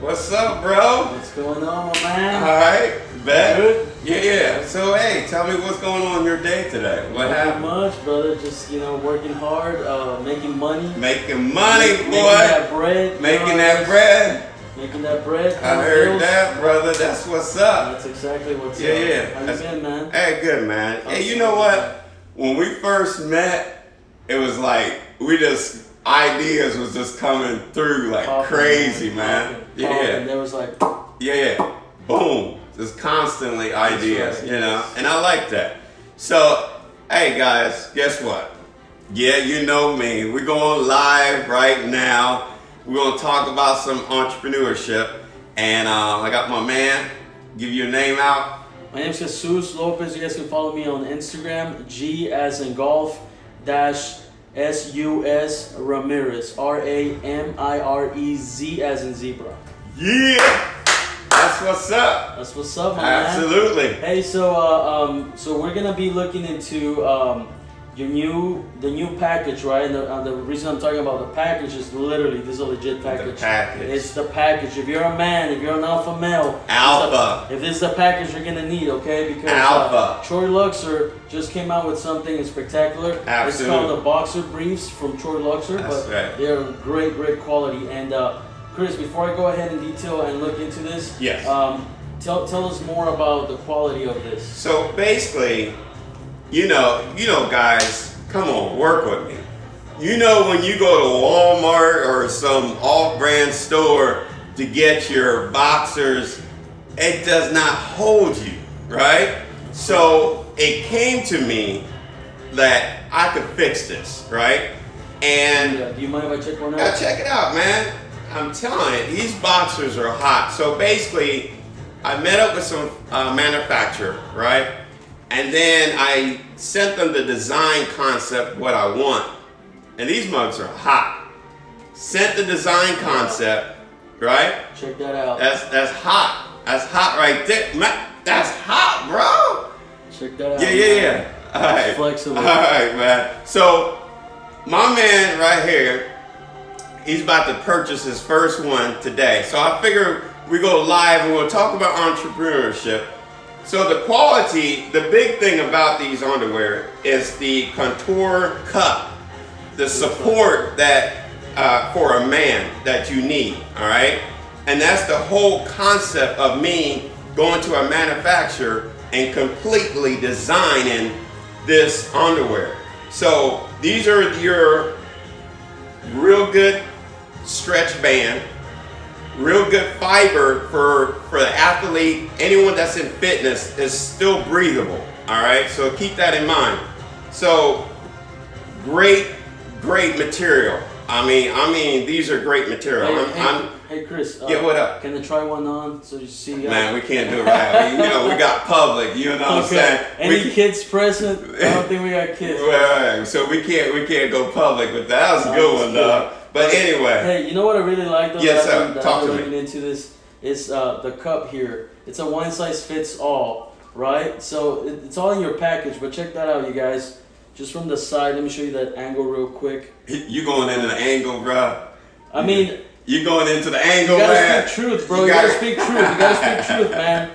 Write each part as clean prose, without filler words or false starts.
What's up, bro? What's going on, my man? Alright, bet. Good? Yeah. So, hey, tell me what's going on in your day today. What happened? Not much, brother. Just, working hard, making money. Making money, boy. Making that bread. Making that bread. Making that bread. I heard that, brother. That's what's up. That's exactly what's up. Yeah. How you been, man? Hey, good, man. Hey, you know what? When we first met, it was like, ideas was just coming through like Popping, crazy, man. Popping. And there was like... Yeah. Boom. Just constantly ideas, right. and I like that. So, hey guys, guess what? Yeah, you know me. We're going live right now. We're going to talk about some entrepreneurship. And I got my man. Give your name out. My name's Jesus Lopez. You guys can follow me on Instagram. G as in golf dash S-U-S Ramirez. R-A-M-I-R-E-Z as in zebra. Yeah. That's what's up. That's what's up, my Absolutely. man. Hey, so we're gonna be looking into the new package, right? And the reason I'm talking about the package is literally this is a legit package. The package. It's the package. If you're a man, if you're an alpha male, if this is the package you're gonna need, okay? Because Troy Luxor just came out with something spectacular. Absolutely. It's called the Boxer Briefs from Troy Luxor, That's right. They're great quality. And Chris, before I go ahead in detail and look into this, yes. Tell us more about the quality of this. So basically, you know, guys, come on, work with me. You know, when you go to Walmart or some off-brand store to get your boxers, it does not hold you, right? So it came to me that I could fix this, right? And do you mind if I check one out? Check it out, man. I'm telling you, these boxers are hot. So basically, I met up with some manufacturer, right? And then I sent them the design concept, what I want. And these mugs are hot. Sent the design concept, right? Check that out. That's hot. That's hot right there. Man, that's hot, bro. Check that out. Yeah. All right. It's flexible. All right, man. So, my man right here, he's about to purchase his first one today. So I figure we go live and we'll talk about entrepreneurship. So the quality, the big thing about these underwear is the contour cup, the support that for a man that you need, all right? And that's the whole concept of me going to a manufacturer and completely designing this underwear. So these are your real good stretch band, real good fiber for the athlete, anyone that's in fitness is still breathable, all right? So keep that in mind. So great material. I mean, these are great material. Hey Chris. Yeah, what up? Can I try one on so you see? Man, we can't do it right. We got public. You know what I'm saying? Any kids present? I don't think we got kids. Right. So we can't go public with that. That was a good one, dog. But anyway. Hey, you know what I really like though? Yes, sir. Talk to me. Looking into this is the cup here. It's a one size fits all, right? So it's all in your package. But check that out, you guys. Just from the side, let me show you that angle real quick. You going into the angle, bro? I mean. You going into the angle, man. You gotta speak truth, bro. You gotta speak truth. You gotta speak truth, man.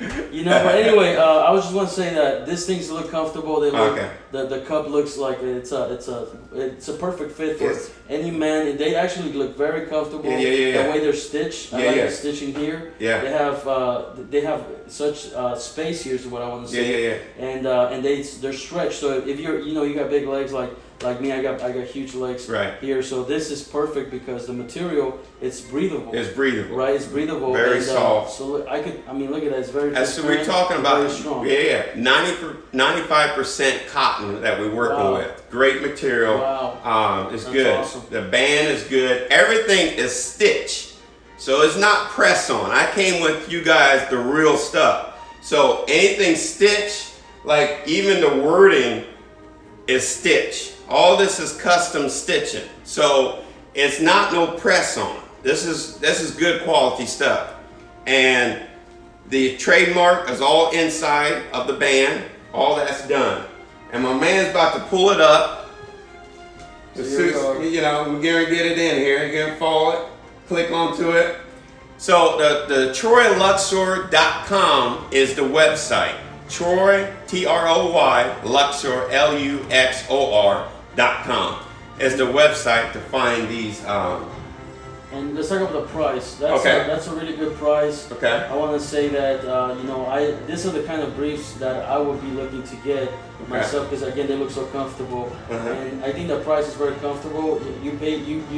But anyway, I was just want to say that this things look comfortable. They look, the cup looks like it's a perfect fit for any man. And they actually look very comfortable. Yeah. The way they're stitched. I like the stitching here. Yeah. They have such space here is what I want to say. Yeah. And they're stretched. So if you're you got big legs like me, I got huge legs here. So this is perfect because the material, it's breathable. It's breathable. Right, it's breathable. Very soft. So look at that. It's very. That's what we're talking about. Very strong. 95% cotton that we're working with. Great material. Wow. It's That's good. Awesome. The band is good. Everything is stitched. So it's not press on. I came with you guys the real stuff. So anything stitched, like even the wording is stitched. All this is custom stitching. So it's not no press on. This is good quality stuff. And the trademark is all inside of the band. All that's done. And my man's about to pull it up. We're gonna get it in here. You're gonna follow it, click onto it. So the TroyLuxor.com is the website. Troy, Troy, Luxor, Luxor.com is the website to find these. And let's talk about the price. That's a really good price. Okay. I want to say that these are the kind of briefs that I would be looking to get myself, because again they look so comfortable, and I think the price is very comfortable. You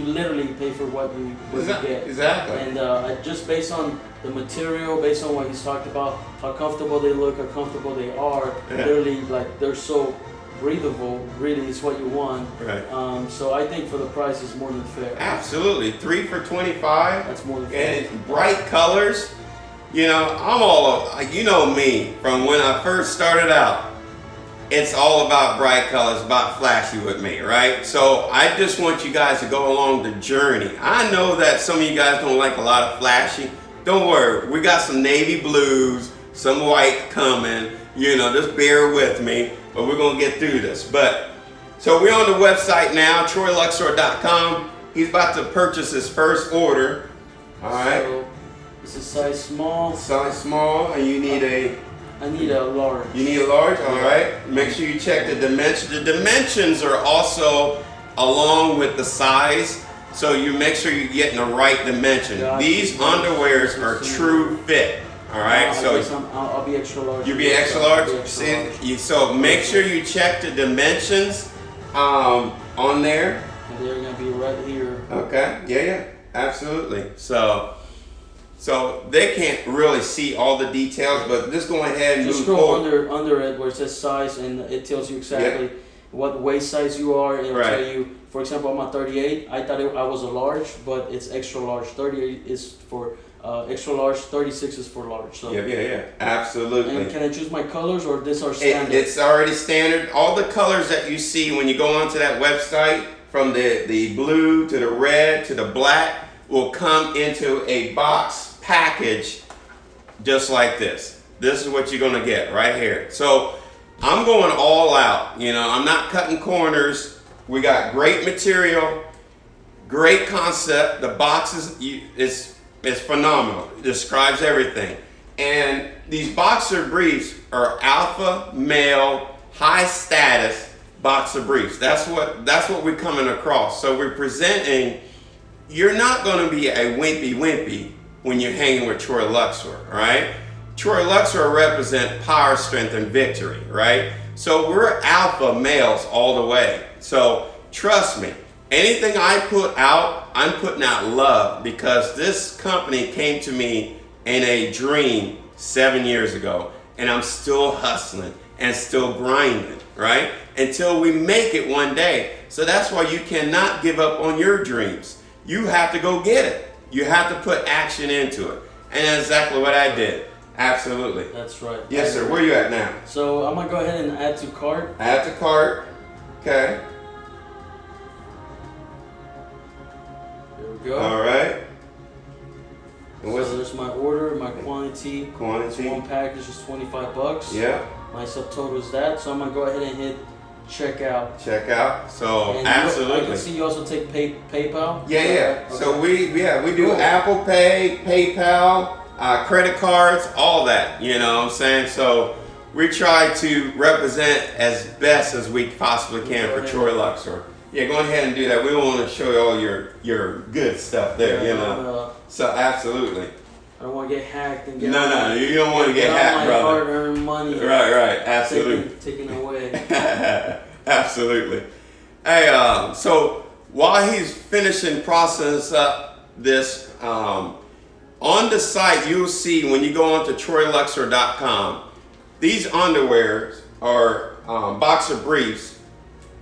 literally pay for what you get. Exactly. And just based on the material, based on what he's talked about, how comfortable they look, how comfortable they are, literally like they're so breathable, really is what you want. Right. So I think for the price is more than fair. Absolutely. 3 for $25. That's more than fair. And bright colors. You know, I'm all, you know me, from when I first started out, it's all about bright colors, about flashy with me, right? So I just want you guys to go along the journey. I know that some of you guys don't like a lot of flashy. Don't worry, we got some navy blues, some white coming, just bear with me. But we're going to get through this. So we're on the website now, TroyLuxor.com. He's about to purchase his first order. All right. So this is size small. Size small, and you need I need a large. You need a large? All right. Make sure you check the dimensions. The dimensions are also along with the size, so you make sure you're getting the right dimension. These underwears are true fit. All right, I'll be extra large. You'll be extra large. So make sure you check the dimensions on there. And they're gonna be right here. Okay. Yeah. Absolutely. So they can't really see all the details, but just go ahead and just scroll under it where it says size, and it tells you exactly what waist size you are. It'll tell you. For example, I'm a 38. I thought I was a large, but it's extra large. 38 is for extra large, 36 is for large. So yeah, absolutely. And can I choose my colors, or these are standard? It's already standard. All the colors that you see when you go onto that website, from the blue to the red to the black, will come into a box package just like this. This is what you're going to get right here. So I'm going all out. I'm not cutting corners. We got great material, great concept. The box is phenomenal. It describes everything. And these boxer briefs are alpha male, high status boxer briefs. That's what we're coming across. So we're presenting, you're not going to be a wimpy when you're hanging with Troy Luxor, right? Troy Luxor represent power, strength, and victory, right? So we're alpha males all the way. So trust me, anything I put out, I'm putting out love, because this company came to me in a dream 7 years ago, and I'm still hustling and still grinding, right? Until we make it one day. So that's why you cannot give up on your dreams. You have to go get it. You have to put action into it. And that's exactly what I did. Absolutely. That's right. Yes, sir. Where you at now? So I'm going to go ahead and add to cart. Add to cart. Okay. There we go. All right. And so there's my order, my quantity. Quantity. One package is $25. Yeah. My subtotal is that. So I'm going to go ahead and hit checkout. Checkout. So and absolutely. I can see you also take PayPal. Yeah. Okay. So we do Apple Pay, PayPal, credit cards, all that. You know what I'm saying? So we try to represent as best as we possibly can for Troy Luxor. Yeah, go ahead and do that. We want to show you all your good stuff there. So absolutely. I don't want to get hacked and get No, you don't want to get hacked, brother. Hard-earned money. Right, absolutely. Taken away. Absolutely. Hey, so while he's finishing processing up this, on the site you'll see when you go onto TroyLuxor.com, these underwears or boxer briefs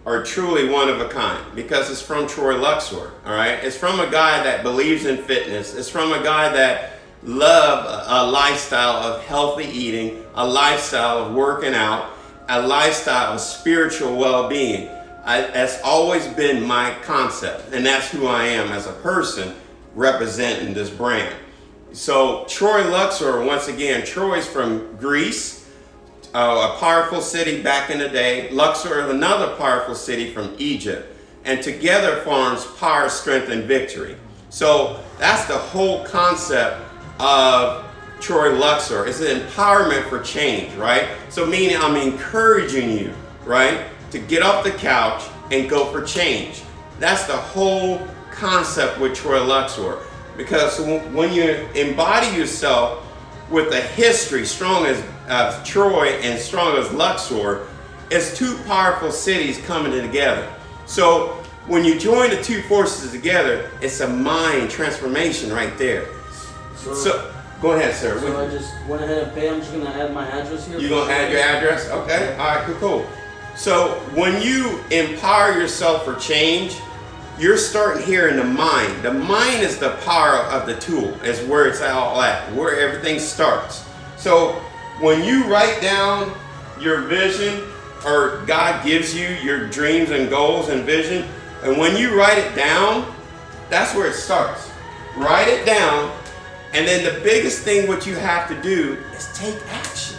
are truly one of a kind, because it's from Troy Luxor. All right, it's from a guy that believes in fitness. It's from a guy that loves a lifestyle of healthy eating, a lifestyle of working out, a lifestyle of spiritual well-being. That's always been my concept, and that's who I am as a person representing this brand. So Troy Luxor, once again, Troy's from Greece, a powerful city back in the day. Luxor is another powerful city from Egypt, and together forms power, strength, and victory. So that's the whole concept of Troy Luxor. It's an empowerment for change, right? So meaning I'm encouraging you, right, to get off the couch and go for change. That's the whole concept with Troy Luxor. Because when you embody yourself with a history strong as Troy and strong as Luxor, it's two powerful cities coming together. So when you join the two forces together, it's a mind transformation right there. So go ahead, sir. So I just went ahead and paid. I'm just going to add my address here. You're going to add your address? Okay. All right, cool. So when you empower yourself for change, you're starting here in the mind. The mind is the power of the tool. Is where it's all at, where everything starts. So when you write down your vision, or God gives you your dreams and goals and vision, and when you write it down, that's where it starts. Write it down, and then the biggest thing what you have to do is take action.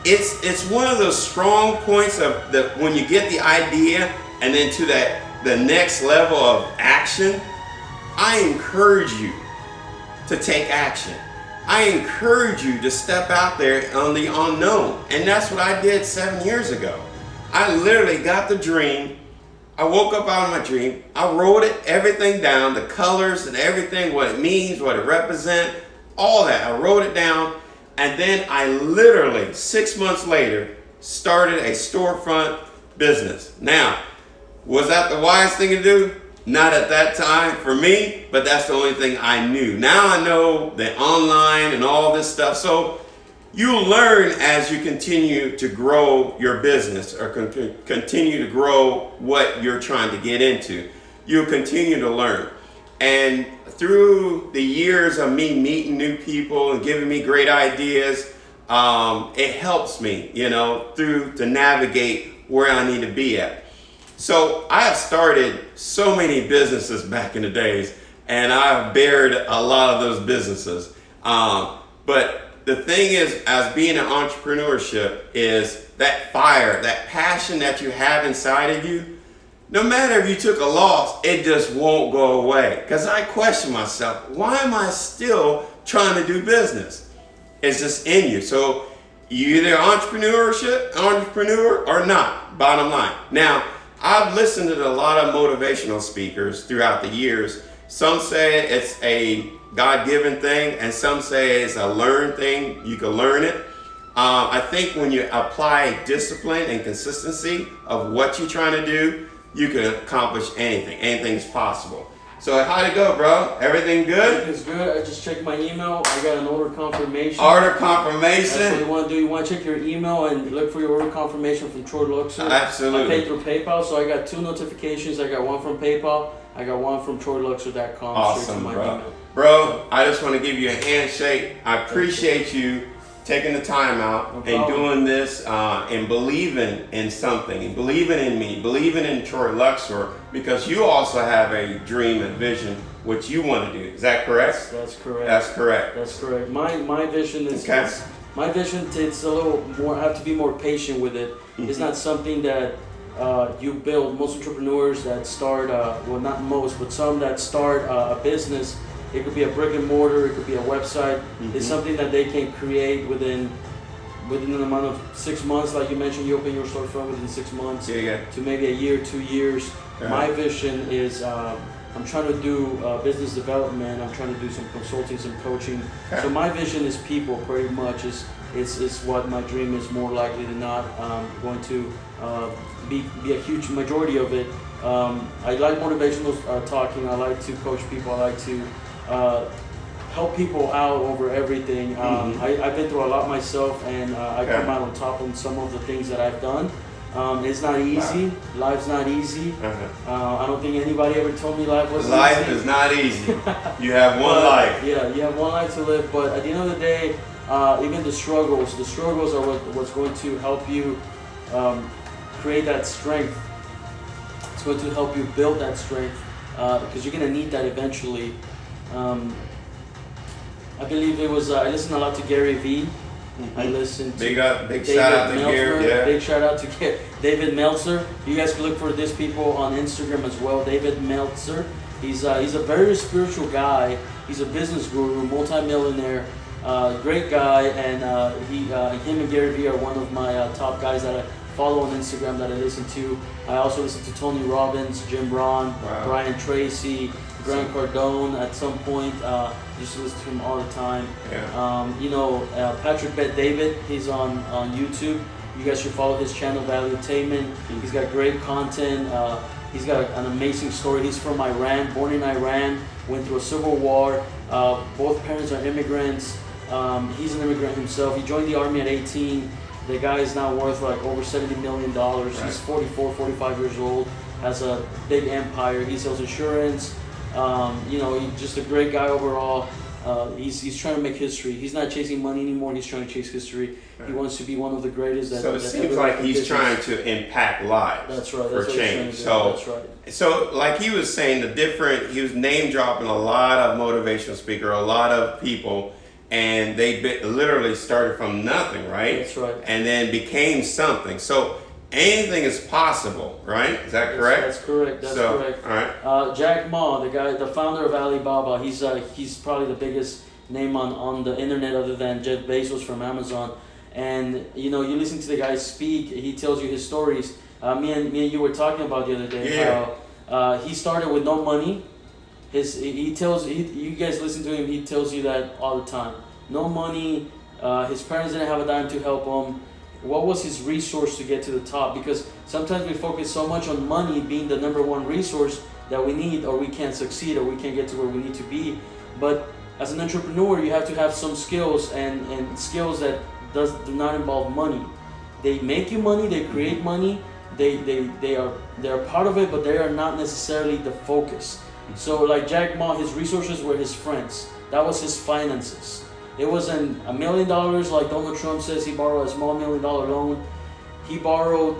It's one of those strong points of when you get the idea and then to the next level of action. I encourage you to take action. I encourage you to step out there on the unknown. And that's what I did 7 years ago. I literally got the dream. I woke up out of my dream. I wrote it, everything down, the colors and everything, what it means, what it represents, all that. I wrote it down. And then I literally, 6 months later, started a storefront business. Now, was that the wise thing to do? Not at that time for me, but that's the only thing I knew. Now I know the online and all this stuff. So you learn as you continue to grow your business or continue to grow what you're trying to get into. You'll continue to learn. And through the years of me meeting new people and giving me great ideas, it helps me, to navigate where I need to be at. So I have started so many businesses back in the days, and I've bared a lot of those businesses. But the thing is, as being an entrepreneurship, is that fire, that passion that you have inside of you. No matter if you took a loss, it just won't go away. Because I question myself, why am I still trying to do business? It's just in you. So you either entrepreneur or not, bottom line. Now, I've listened to a lot of motivational speakers throughout the years. Some say it's a God-given thing, and some say it's a learned thing. You can learn it. I think when you apply discipline and consistency of what you're trying to do, you can accomplish anything. Anything's possible. So how'd it go, bro? Everything good? Everything's good. I just checked my email. I got an order confirmation. Order confirmation? That's what you want to do. You want to check your email and look for your order confirmation from Troy Luxor. Absolutely. I paid through PayPal, so I got 2 notifications. I got one from PayPal. I got one from TroyLuxor.com. Awesome, bro. Bro, I just want to give you a handshake. I appreciate you taking the time out and doing this and believing in something and believing in me, believing in Troy Luxor, because you also have a dream and vision what you want to do. Is that correct? That's correct. That's correct. That's correct. My vision is okay. My vision. It's a little more. I have to be more patient with it. Mm-hmm. It's not something that you build. Most entrepreneurs that start, well, not most, but some that start a business. It could be a brick and mortar. It could be a website. Mm-hmm. It's something that they can create within an amount of 6 months. Like you mentioned, you open your storefront within 6 months to maybe a year, 2 years. Yeah. My vision is I'm trying to do business development. I'm trying to do some consulting, some coaching. Okay. So my vision is people, pretty much. Is what my dream is more likely than not going to be a huge majority of it. I like motivational talking. I like to coach people. I like to help people out over everything. I've been through a lot myself, and I come out on top on some of the things that I've done. It's not easy. Wow. Life's not easy. I don't think anybody ever told me life was easy. Life is not easy. You have one life. Yeah, you have one life to live. But at the end of the day, even the struggles are what's going to help you create that strength. It's going to help you build that strength because you're going to need that eventually. I believe it was, I listened a lot to Gary Vee. Mm-hmm. I listened to big shout out to Gary. Yeah. Big shout out to David Meltzer. You guys can look for these people on Instagram as well. David Meltzer. He's a very spiritual guy. He's a business guru, multi-millionaire, great guy, and him and Gary Vee are one of my top guys that I follow on Instagram that I listen to. I also listen to Tony Robbins, Jim Rohn, Brian Tracy, Grant Cardone at some point. Used to listen to him all the time. Yeah. Patrick Bet-David, he's on YouTube. You guys should follow his channel, Valuetainment. He's got great content. He's got an amazing story. He's from Iran, born in Iran, went through a civil war. Both parents are immigrants. He's an immigrant himself. He joined the army at 18. The guy is now worth like over $70 million. Right. He's 44, 45 years old, has a big empire. He sells insurance. He's just a great guy overall. He's trying to make history. He's not chasing money anymore. He's trying to chase history. Right. He wants to be one of the greatest. So it seems like he's trying to impact lives. That's right. For That's change. That's right. So like he was saying, he was name dropping a lot of motivational speaker, a lot of people, and they literally started from nothing, right? That's right. And then became something. So anything is possible, right? Is that correct? That's correct. That's correct. All right. Jack Ma, the founder of Alibaba, he's probably the biggest name on the internet other than Jeff Bezos from Amazon. And you listen to the guy speak. He tells you his stories. Me and you were talking about the other day how he started with no money. You guys listen to him. He tells you that all the time. No money. His parents didn't have a dime to help him. What was his resource to get to the top? Because sometimes we focus so much on money being the number one resource that we need, or we can't succeed, or we can't get to where we need to be. But as an entrepreneur, you have to have some skills and skills that do not involve money. They make you money. They create money. They're part of it, but they are not necessarily the focus. So like Jack Ma, his resources were his friends. That was his finances. It wasn't $1 million like Donald Trump says he borrowed a small $1 million loan. He borrowed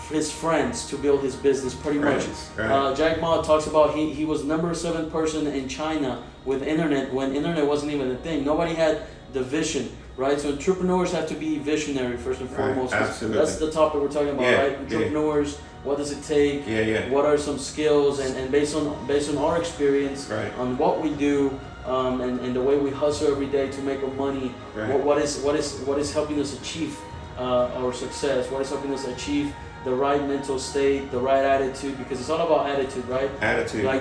his friends to build his business pretty much. Right. Jack Ma talks about he was number 7 person in China with internet when internet wasn't even a thing. Nobody had the vision, right? So entrepreneurs have to be visionary first and foremost. Absolutely. That's the topic we're talking about, right? Entrepreneurs, what does it take? What are some skills? And based on our experience, on what we do, and the way we hustle every day to make our money, what is helping us achieve our success? What is helping us achieve the right mental state, the right attitude? Because it's all about attitude, right? Attitude. Like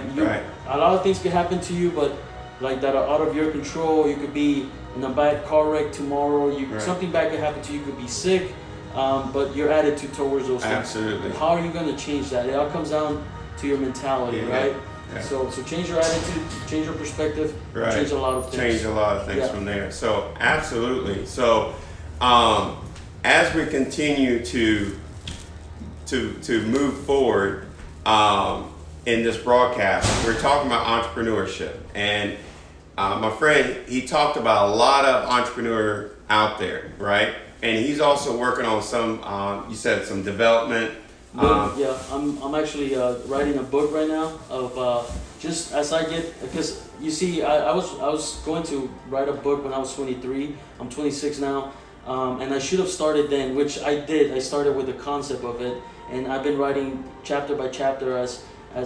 a lot of things can happen to you, but like that are out of your control. You could be in a bad car wreck tomorrow. Something bad could happen to you. You could be sick. But your attitude towards those things. Absolutely. How are you going to change that? It all comes down to your mentality, right? Yeah. So change your attitude, change your perspective, change a lot of things. Change a lot of things from there. So absolutely. So as we continue to move forward in this broadcast, we're talking about entrepreneurship, and my friend, he talked about a lot of entrepreneurs out there, right? And he's also working on some, you said some development. I'm actually writing a book right now of just as I get, because you see, I was going to write a book when I was 23. I'm 26 now, and I should have started then, which I did. I started with the concept of it, and I've been writing chapter by chapter as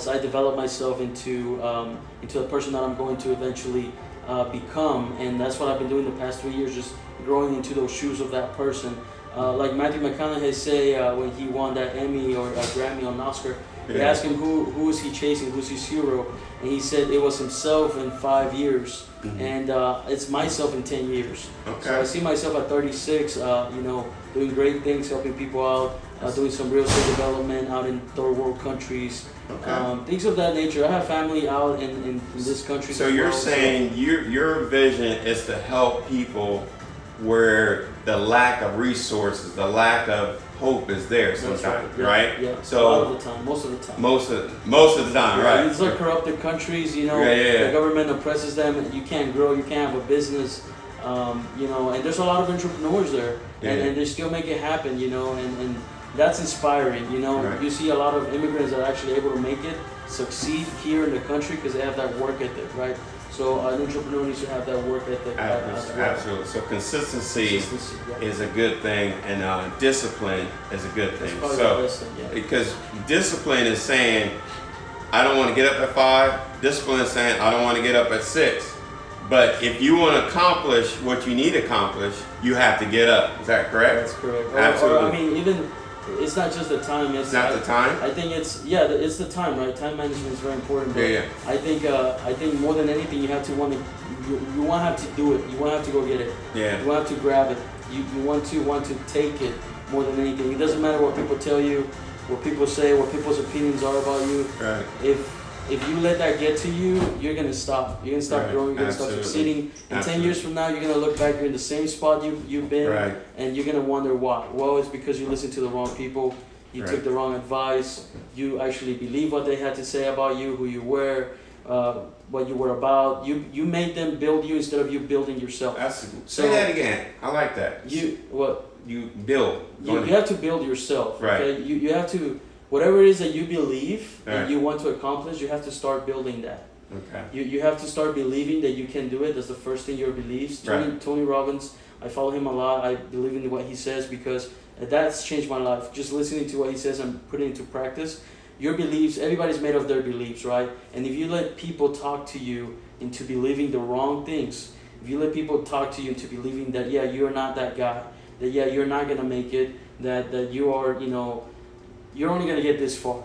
I develop myself into a person that I'm going to eventually become, and that's what I've been doing the past 3 years, just growing into those shoes of that person. Like Matthew McConaughey say when he won that Emmy or Grammy or an Oscar, they asked him who is he chasing, who's his hero, and he said it was himself in 5 years, and it's myself in 10 years. Okay. So I see myself at 36, doing great things, helping people out, doing some real estate development out in third world countries. Things of that nature. I have family out in this country. So you're saying your vision is to help people where the lack of resources, the lack of hope is there sometimes, right? Yeah. So a lot of the time, most of the time. Most of the time, right? These are corrupted countries, the government oppresses them, you can't grow, you can't have a business, and there's a lot of entrepreneurs there, and they still make it happen, and that's inspiring, You see a lot of immigrants that are actually able to make it, succeed here in the country because they have that work ethic, right? So an entrepreneur needs to have that work ethic. Absolutely. So consistency is a good thing, and discipline is a good thing. That's probably the best thing, because discipline is saying, I don't want to get up at 5. Discipline is saying, I don't want to get up at 6. But if you want to accomplish what you need to accomplish, you have to get up. Is that correct? That's correct. Absolutely. Or, I mean, even it's not just the time. It's not the time. I think it's the time, right? Time management is very important. But Yeah. I think more than anything, you have to you want to have to do it. You want to have to go get it. Yeah. You want to have to grab it. You want to take it more than anything. It doesn't matter what people tell you, what people say, what people's opinions are about you. Right. If you let that get to you, you're gonna stop. You're gonna stop Right. growing. You're gonna Absolutely. stop succeeding. And 10 years from now, you're gonna look back. You're in the same spot you've been, Right. and you're gonna wonder why. Well, it's because you listened to the wrong people. You Right. took the wrong advice. You actually believe what they had to say about you, who you were, what you were about. You made them build you instead of you building yourself. Say that again. I like that. You build. You have to build yourself. Right. Okay? You have to, whatever it is that you believe Right. and you want to accomplish, you have to start building that. Okay. You have to start believing that you can do it. That's the first thing, your beliefs. Tony Robbins, I follow him a lot. I believe in what he says because that's changed my life. Just listening to what he says and putting it into practice. Your beliefs, everybody's made of their beliefs, right? And if you let people talk to you into believing the wrong things, if you let people talk to you into believing that, yeah, you're not that guy, that, yeah, you're not going to make it, that you are, you're only going to get this far.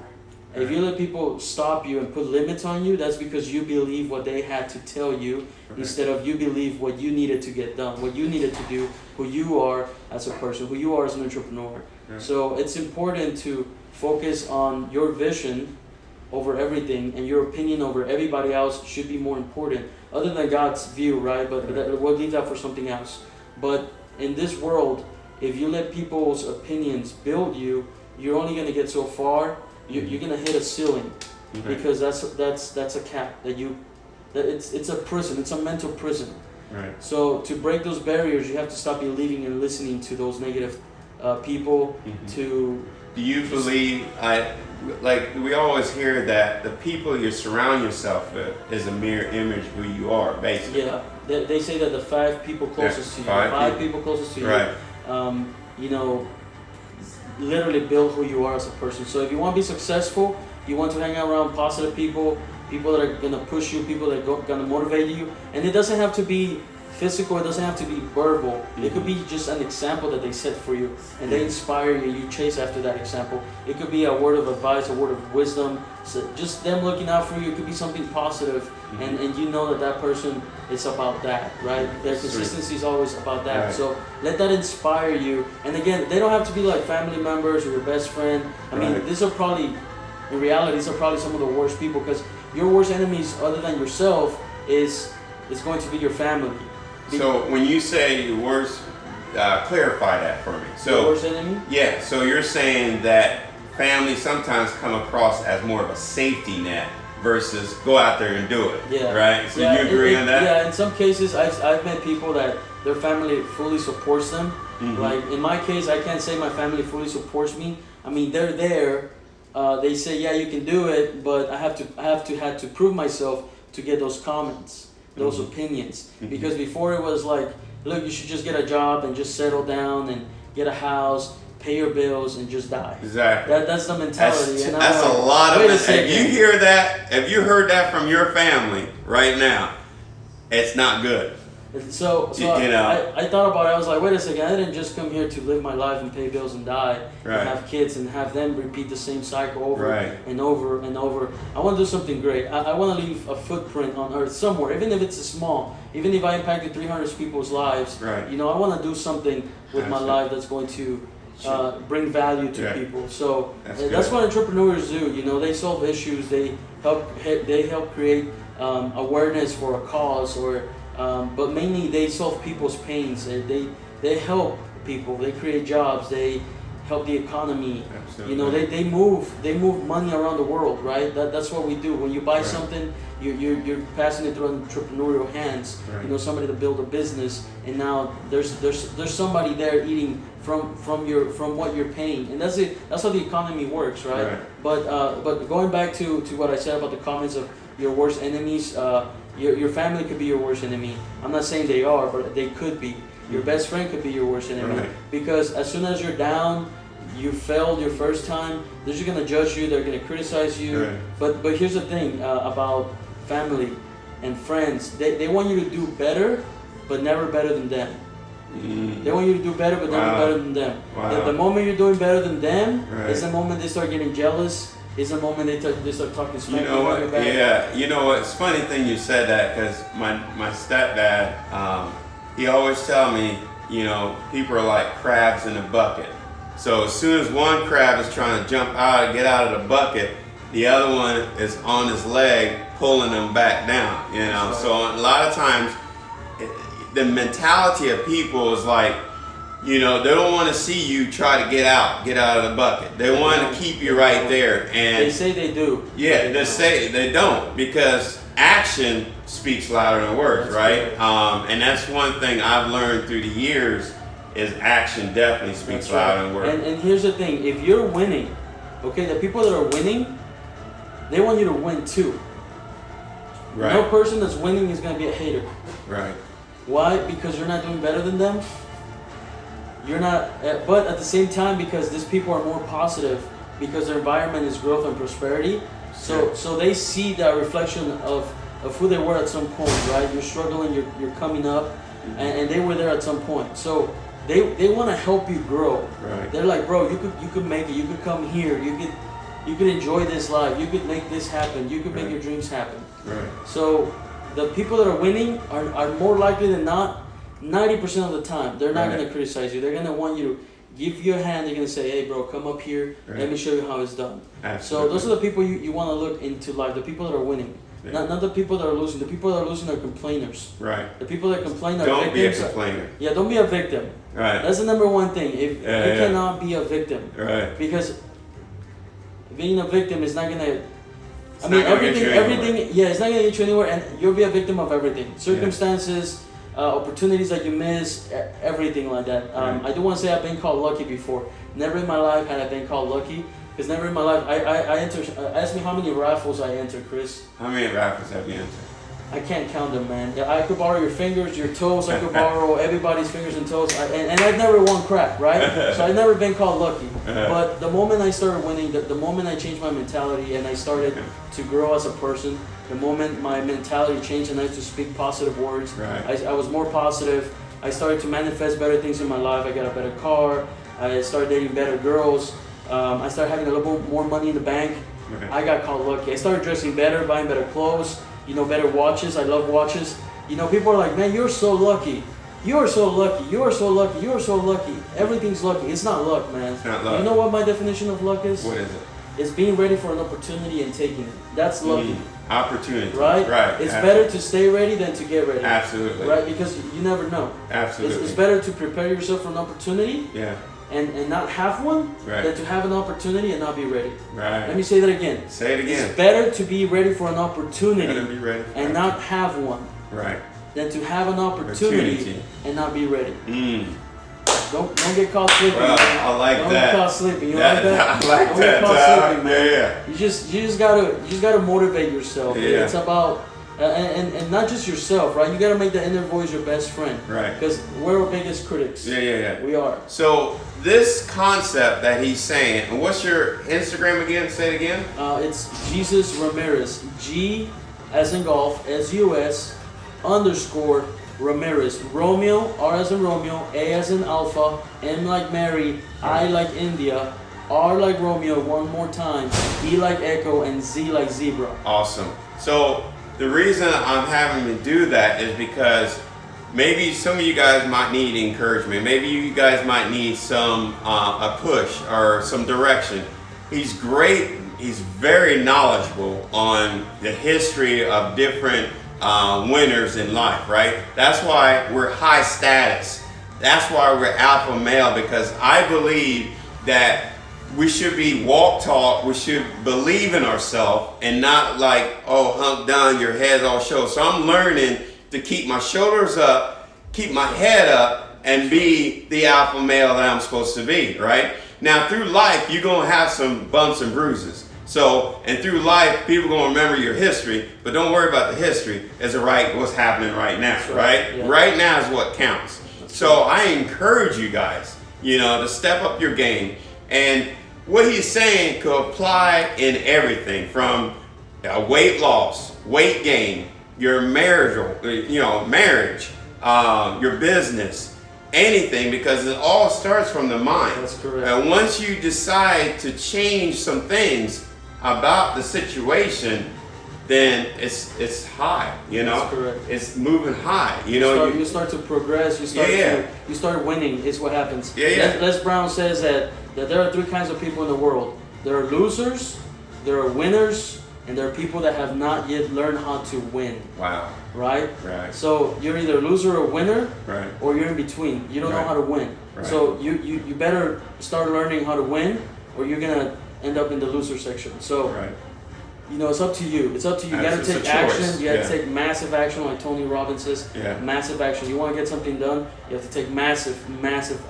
If you let people stop you and put limits on you, that's because you believe what they had to tell you instead of you believe what you needed to get done, what you needed to do, who you are as a person, who you are as an entrepreneur. So it's important to focus on your vision over everything, and your opinion over everybody else should be more important, other than God's view, right? But we'll leave that for something else. But in this world, if you let people's opinions build you, you're only going to get so far. You're going to hit a ceiling, because that's a cap it's a prison. It's a mental prison. Right. So to break those barriers, you have to stop believing and listening to those negative people. Do you believe, like we always hear that the people you surround yourself with is a mirror image of who you are, basically. Yeah, they say that the 5 people closest to you, five people closest to you, right. Literally build who you are as a person. So if you want to be successful, you want to hang out around positive people that are going to push you, people that are going to motivate you. And it doesn't have to be physical, it doesn't have to be verbal. It could be just an example that they set for you, and they inspire you, you chase after that example. It could be a word of advice, a word of wisdom, so just them looking out for you. It could be something positive, and you know that person is about that, right? Their consistency is always about that. Right. So let that inspire you. And again, they don't have to be like family members or your best friend. I mean, these are probably, in reality, these are probably some of the worst people, because your worst enemies other than yourself is going to be your family. So when you say your worst, clarify that for me. So your worst enemy? Yeah, so you're saying that family sometimes come across as more of a safety net versus go out there and do it. Yeah. Right? So you agree on that? Yeah, in some cases I've met people that their family fully supports them. Like in my case, I can't say my family fully supports me. I mean, they're there. They say, yeah, you can do it, but I have to prove myself to get those comments, those opinions. Because before it was like, look, you should just get a job and just settle down and get a house, pay your bills, and just die. Exactly. That's the mentality. That's a lot of it. If you hear that, if you heard that from your family right now, it's not good. So I thought about it. I was like, wait a second. I didn't just come here to live my life and pay bills and die and have kids and have them repeat the same cycle over and over and over. I want to do something great. I want to leave a footprint on earth somewhere, even if it's small. Even if I impacted 300 people's lives, I want to do something with my life that's going to bring value to people. So that's what entrepreneurs do. They solve issues. They help create awareness for a cause, but mainly they solve people's pains. They help people. They create jobs. They help the economy. Absolutely. They move money around the world, right? That's what we do. When you buy something, you're passing it through entrepreneurial hands. Somebody to build a business, and now there's somebody there eating from what you're paying, and that's it. That's how the economy works, right? But going back to what I said about the comments of your worst enemies. Your family could be your worst enemy. I'm not saying they are, but they could be. Your best friend could be your worst enemy. Because as soon as you're down, you failed your first time, they're just gonna judge you. They're gonna criticize you. Right. But here's the thing about family and friends. They want you to do better, but never better than them. They want you to do better, but never better than them. The moment you're doing better than them is the moment they start getting jealous. Is the moment they start talking smack. You know what? Yeah. You know what? It's a funny thing you said that, because my stepdad, he always tell me, you know, people are like crabs in a bucket. So as soon as one crab is trying to jump out and get out of the bucket, the other one is on his leg pulling him back down. You know. So a lot of times, the mentality of people is like, you know, they don't want to see you try to get out of the bucket. They want to keep you right there. And they say they do. Yeah, they say they don't, because action speaks louder than words, right? And that's one thing I've learned through the years, is action definitely speaks louder than words. And here's the thing: if you're winning, okay, the people that are winning, they want you to win too. Right. No person that's winning is going to be a hater. Right. Why? Because you're not doing better than them. You're not, but at the same time, because these people are more positive, because their environment is growth and prosperity. So they see that reflection of who they were at some point, right? You're struggling, you're coming up, and they were there at some point. So they want to help you grow. Right. They're like, bro, you could make it. You could come here. You could enjoy this life. You could make this happen. You could make your dreams happen. Right. So the people that are winning are more likely than not, 90% of the time, they're not going to criticize you. They're going to want you to give you a hand. They're going to say, hey, bro, come up here. Let me show you how it's done. Absolutely. So those are the people you want to look into life, the people that are winning. Not the people that are losing. The people that are losing are complainers. Right. The people that complain are victims. Don't victims. be a complainer. Yeah, don't be a victim. Right. That's the number one thing. You cannot be a victim. Right. Because being a victim is not going to... everything, yeah, it's not going to get you anywhere, and you'll be a victim of everything. Circumstances, opportunities that you miss, everything like that. I do want to say I've been called lucky before. Never in my life had I been called lucky, because never in my life, I entered, ask me how many raffles I entered, Chris. How many raffles have you entered? I can't count them, man. I could borrow your fingers, your toes, I could borrow everybody's fingers and toes, and I've never won crap, right? So I've never been called lucky. But the moment I started winning, the moment I changed my mentality and I started to grow as a person, the moment my mentality changed and I used to speak positive words, I was more positive. I started to manifest better things in my life. I got a better car. I started dating better girls. I started having a little bit more money in the bank. I got called lucky. I started dressing better, buying better clothes, better watches. I love watches. People are like, man, you're so lucky. You are so lucky. You are so lucky. You are so lucky. Everything's lucky. It's not luck, man. It's not luck. You know what my definition of luck is? What is it? It's being ready for an opportunity and taking it. That's lucky. Opportunity. Right? Right. It's better to stay ready than to get ready. Absolutely. Right? Because you never know. Absolutely. It's better to prepare yourself for an opportunity. Yeah. And not have one, than to have an opportunity and not be ready. Right. Let me say that again. Say it again. It's better to be ready for an opportunity and not have one. Right. Than to have an opportunity and not be ready. Don't get caught sleeping. Well, I like don't that. Get caught sleeping. You like that? I like don't that. Get caught sleeping, man. Yeah. You just gotta motivate yourself. Yeah. It's about and not just yourself, right? You gotta make the inner voice your best friend. Right. Because we're our biggest critics. Yeah. We are. So this concept that he's saying, and what's your Instagram again? Say it again. It's Jesus Ramirez. G as in golf, SUS _ Ramirez. Romeo, R as in Romeo, A as in Alpha, M like Mary, I like India, R like Romeo, one more time, E like Echo, and Z like Zebra. Awesome. So the reason I'm having him do that is because maybe some of you guys might need encouragement. Maybe you guys might need some a push or some direction. He's great. He's very knowledgeable on the history of different winners in life, right? That's why we're high status. That's why we're alpha male, because I believe that we should be walk talk. We should believe in ourselves and not like, oh, hump down, your head's all show. So I'm learning to keep my shoulders up, keep my head up, and be the alpha male that I'm supposed to be, right? Now, through life, you're going to have some bumps and bruises. So, and through life, people are going to remember your history, but don't worry about the history. It's what's happening right now, right? Yeah. Right now is what counts. So I encourage you guys, to step up your game And what he's saying could apply in everything from weight loss, weight gain, your marriage, your business, anything, because it all starts from the mind. That's correct. And once you decide to change some things about the situation, then it's high, That's correct. It's moving high, You start to progress. You start winning. It's what happens. Les Brown says that there are three kinds of people in the world. There are losers, there are winners, and there are people that have not yet learned how to win. Wow. Right? Right. So you're either a loser or winner, right, or you're in between. You don't know how to win. Right. So you better start learning how to win, or you're gonna end up in the loser section. So right. It's up to you. It's up to you. You got to take action. You got to take massive action, like Tony Robbins says. Yeah. Massive action. You want to get something done, you have to take massive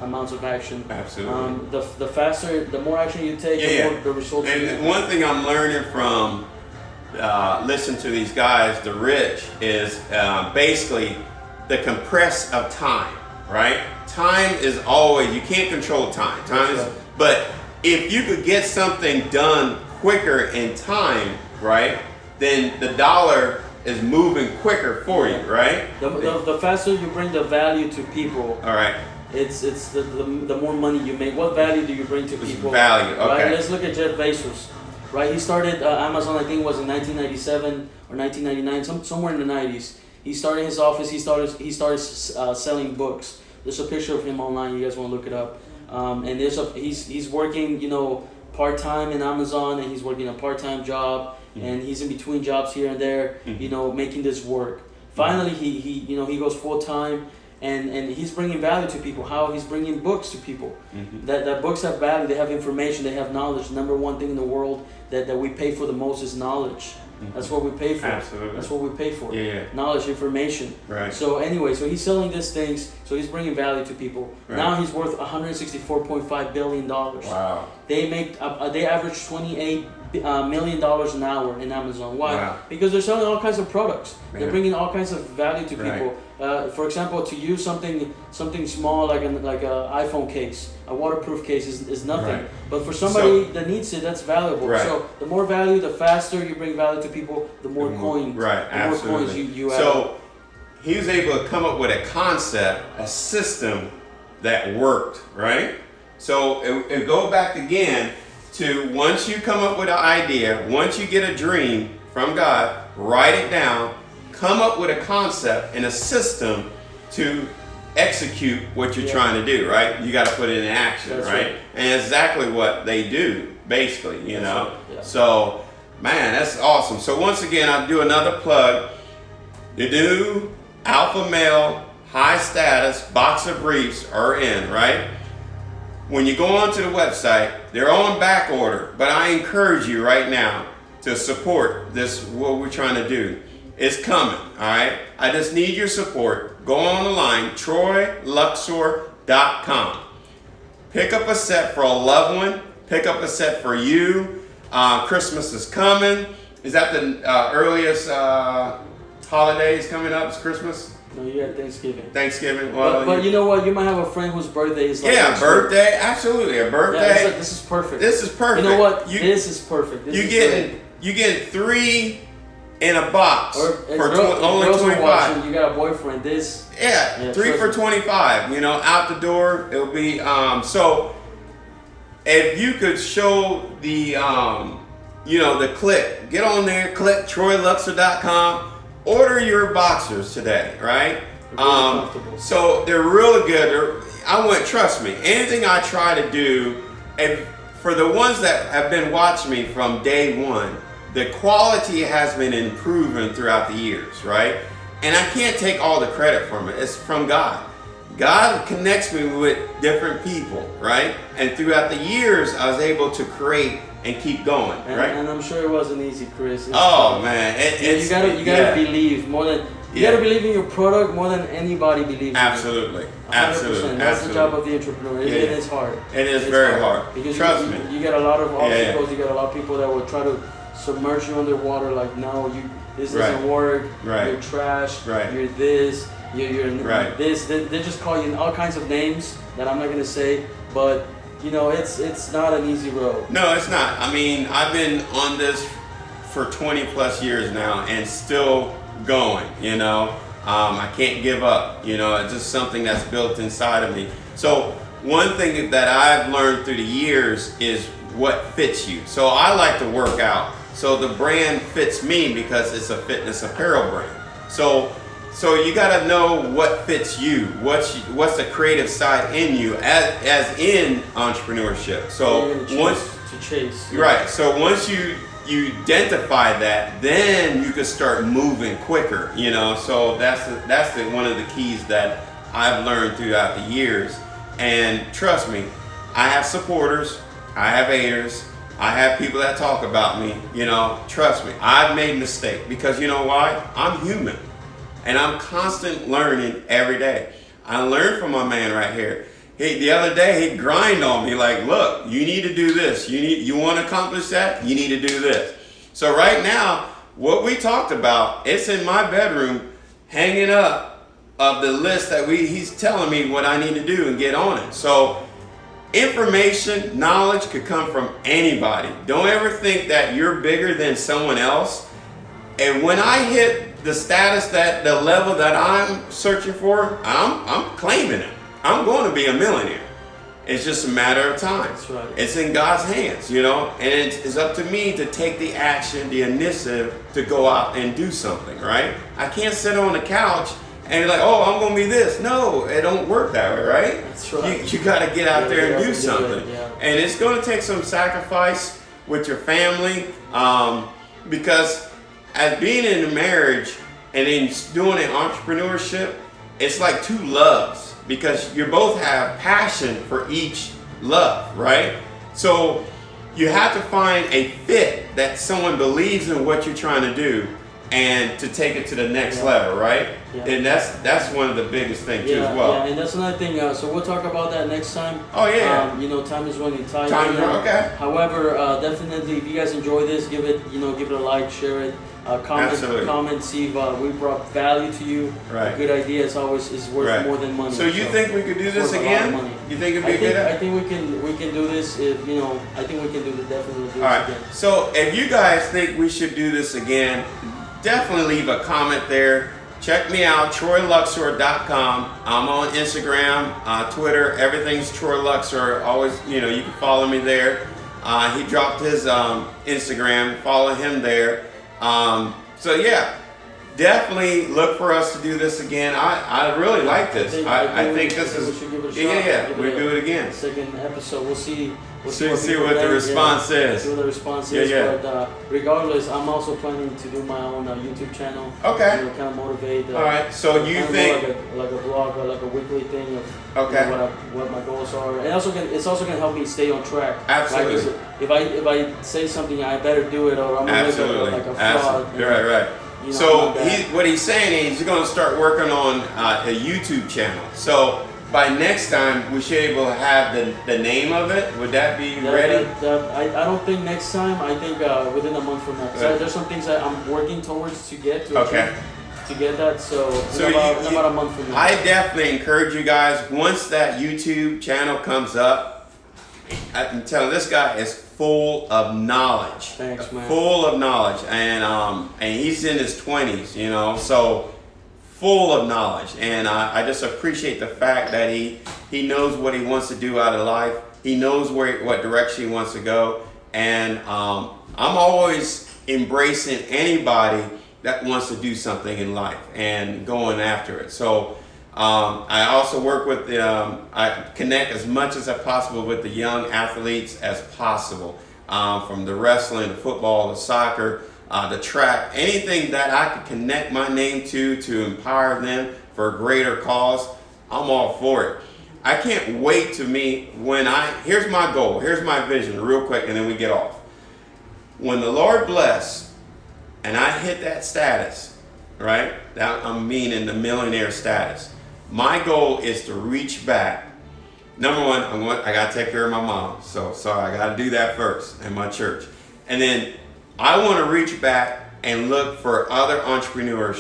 amounts of action. Absolutely. The faster, the more action you take, the more the results. And one thing I'm learning from listening to these guys, the rich, is basically the compress of time. Right? Time is always, you can't control time. But if you could get something done quicker in time, right, then the dollar is moving quicker for you, right? The faster you bring the value to people, all right, it's the more money you make. What value do you bring to people? Value, okay. Right? Let's look at Jeff Bezos. Right, he started Amazon. I think it was in 1997 or 1999, somewhere in the 90s. He started his office. He started selling books. There's a picture of him online. You guys want to look it up. And he's working, part-time in Amazon, and he's working a part-time job, and he's in between jobs here and there, making this work. Finally, he goes full-time, and he's bringing value to people. How? He's bringing books to people. That books have value, they have information, they have knowledge. Number one thing in the world that we pay for the most is knowledge. That's what we pay for. Absolutely. That's what we pay for. Yeah. Knowledge, information. Right. So anyway, so he's selling these things. So he's bringing value to people. Right. Now he's worth $164.5 billion. Wow. They average $28 million an hour in Amazon. Why? Wow. Because they're selling all kinds of products. Yeah. They're bringing all kinds of value to Right. people. For example, to use something small like an iPhone case, a waterproof case is nothing. Right. But for somebody that needs it, that's valuable. Right. So the more value, the faster you bring value to people, the more coins. Right. The Absolutely. more coins you add. So he was able to come up with a concept, a system that worked. Right. So it go back again to once you come up with an idea, once you get a dream from God, write it down. Come up with a concept and a system to execute what you're trying to do, right? You got to put it in action, right? And exactly what they do, basically, Right. Yeah. So, man, that's awesome. So once again, I'll do another plug. The new alpha male, high status boxer briefs are in, right? When you go onto the website, they're on back order, but I encourage you right now to support this, what we're trying to do. It's coming, all right? I just need your support. Go on the line, TroyLuxor.com. Pick up a set for a loved one. Pick up a set for you. Christmas is coming. Is that the earliest holidays coming up? Is Christmas? No, you got Thanksgiving. Thanksgiving. Well, but you know what? You might have a friend whose birthday is like next birthday. week. Absolutely, a birthday. Yeah, this is perfect. This is perfect. You know what? This is perfect. You get 3 in a box for only girls are 25. watching, you got a boyfriend. This. Yeah, 3 for 25. Out the door. It'll be so. If you could show the the click, get on there, click TroyLuxor.com. Order your boxers today, right? So they're really good. Trust me, anything I try to do, and for the ones that have been watching me from day one, the quality has been improving throughout the years, right? And I can't take all the credit from it. It's from God. God connects me with different people, right? And throughout the years, I was able to create and keep going, right? And I'm sure it wasn't easy, Chris. Man, you gotta believe more than you gotta believe in your product more than anybody believes. Absolutely, in it. 100%. That's the job of the entrepreneur. It is hard. It is very hard. Because Trust me. You get a lot of obstacles. You get a lot of people that will try to submerge you underwater. Like, no, this doesn't work. Right. You're trash. Right. You're this. You're right. this. They just call you all kinds of names that I'm not gonna say, but it's not an easy road. No, it's not. I mean, I've been on this for 20 plus years now and still going, I can't give up, it's just something that's built inside of me. So one thing that I've learned through the years is what fits you. So I like to work out. So the brand fits me because it's a fitness apparel brand. So you got to know what fits you. What's the creative side in you as in entrepreneurship. So once to chase. Right. So once you identify that, then you can start moving quicker. So that's one of the keys that I've learned throughout the years. And trust me, I have supporters, I have haters, I have people that talk about me. Trust me, I've made mistakes because you know why? I'm human. And I'm constant learning every day. I learned from my man right here. The other day, he grind on me like, look, you need to do this. You want to accomplish that? You need to do this. So right now, what we talked about, it's in my bedroom, hanging up of the list that he's telling me what I need to do and get on it. So information, knowledge could come from anybody. Don't ever think that you're bigger than someone else. And when I hit the status, that the level that I'm searching for, I'm claiming it. I'm going to be a millionaire. It's just a matter of time. That's right. It's in God's hands, and it's up to me to take the action, the initiative to go out and do something, right? I can't sit on the couch and be like, oh, I'm going to be this. No, it don't work that way, right? That's right. You got to get out there and do something. Yeah. And it's going to take some sacrifice with your family because as being in a marriage and then doing an entrepreneurship, it's like two loves because you both have passion for each love, right? So you have to find a fit that someone believes in what you're trying to do and to take it to the next level, right? Yeah. And that's one of the biggest things too as well. Yeah, and that's another thing. So we'll talk about that next time. Oh yeah. Time is running tight. Okay. However, definitely, if you guys enjoy this, give it a like, share it. Comment, see if we brought value to you. Right. A good idea is worth more than money. So you think we could do this again? You think it'd be good? I think we can do this. If I think we can definitely do this again. So if you guys think we should do this again, definitely leave a comment there. Check me out, TroyLuxor.com. I'm on Instagram, Twitter. Everything's Troy Luxor. Always, you can follow me there. He dropped his Instagram. Follow him there. So yeah, definitely look for us to do this again. I really like this. I think this is. We'll do it again. Second episode. We'll see. See what the response is. See what the response is. But regardless, I'm also planning to do my own YouTube channel. Okay. Kind of motivate. All right. So you think like a blog, or like a weekly thing of what my goals are, and it's also gonna help me stay on track. Absolutely. Like, if I say something, I better do it, or I'm gonna look like a fraud. Right. So what he's saying is he's going to start working on a YouTube channel. So by next time we should be able to have the name of it. Would that be ready? I don't think next time. I think within a month from now. So there's some things that I'm working towards to get to achieve, to get that. So in about a month from now. I definitely encourage you guys, once that YouTube channel comes up, I'm telling you, this guy is full of knowledge. Thanks, man. Full of knowledge, and he's in his 20s, so full of knowledge. And I just appreciate the fact that he knows what he wants to do out of life. He knows what direction he wants to go, and I'm always embracing anybody that wants to do something in life and going after it. So I also work with I connect as much as possible with the young athletes as possible, from the wrestling, the football, the soccer, the track, anything that I could connect my name to empower them for a greater cause. I'm all for it. I can't wait to meet here's my goal, here's my vision real quick, and then we get off. When the Lord bless and I hit that status, right? That I'm meaning the millionaire status. My goal is to reach back. Number one, I gotta take care of my mom. So sorry, I gotta do that first, and my church. And then I want to reach back and look for other entrepreneur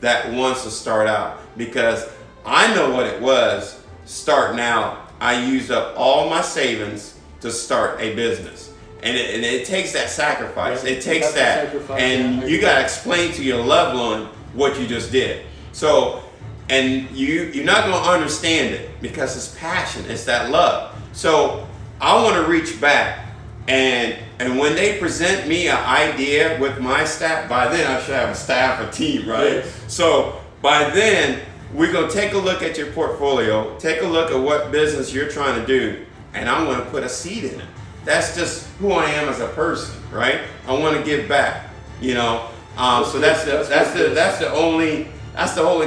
that wants to start out, because I know what it was starting out I used up all my savings to start a business. And it takes that sacrifice. Yeah, it takes that. And you got to explain to your loved one what you just did. So, and you're not going to understand it because it's passion. It's that love. So I want to reach back. And when they present me an idea with my staff, by then I should have a staff, a team, right? Yes. So by then, we're going to take a look at your portfolio, take a look at what business you're trying to do, and I'm going to put a seed in it. That's just who I am as a person, right? I want to give back, you know. So that's the only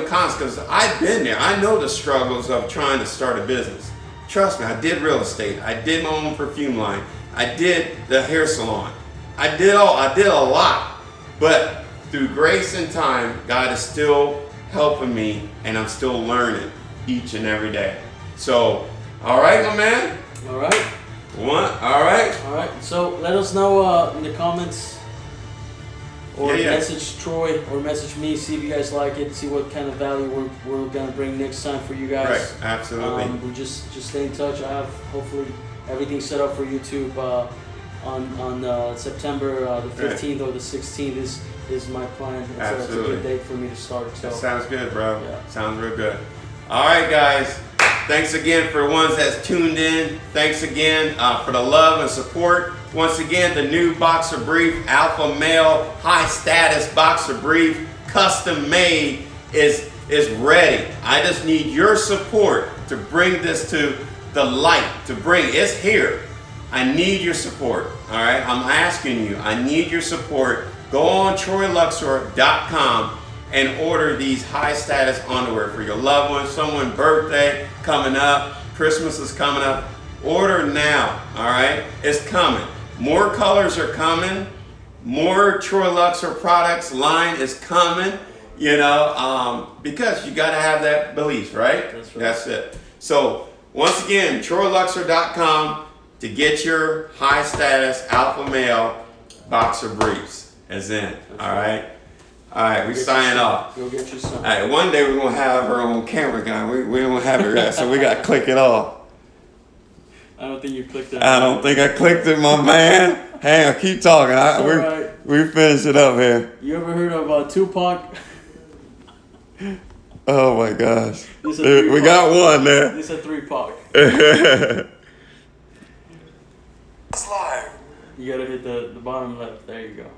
constant, because I've been there. I know the struggles of trying to start a business. Trust me, I did real estate. I did my own perfume line. I did the hair salon. I did a lot. But through grace and time, God is still helping me, and I'm still learning each and every day. So, all right, my man. All right. All right. All right. So let us know in the comments, or message Troy or message me. See if you guys like it. See what kind of value we're gonna bring next time for you guys. Right. Absolutely. We just stay in touch. I have hopefully everything set up for YouTube on September the 15th or the 16th is my plan. It's a good date for me to start. So. That sounds good, bro. Yeah. Sounds real good. All right, guys. Thanks again for the ones that's tuned in. Thanks again for the love and support. Once again, the new boxer brief, alpha male, high status boxer brief, custom made, is ready. I just need your support to bring this to the light, it's here. I need your support, all right? I'm asking you, I need your support. Go on TroyLuxor.com and order these high status underwear for your loved one, someone's birthday coming up, Christmas is coming up. Order now, all right? It's coming. More colors are coming. More Troy Luxor products line is coming, you know, because you got to have that belief, right? That's right. That's it. So once again, TroyLuxor.com to get your high status alpha male boxer briefs. As in, all right? All right, we signing off. Go get you some. All right, one day we're going to have our own camera guy. We don't have it yet, so we got to click it off. I don't think you clicked it. I don't think I clicked it, my man. Hang on, keep talking. We finish it up here. You ever heard of Tupac? Oh my gosh. We got one there. This is a 3-Pac. You gotta hit the bottom left. There you go.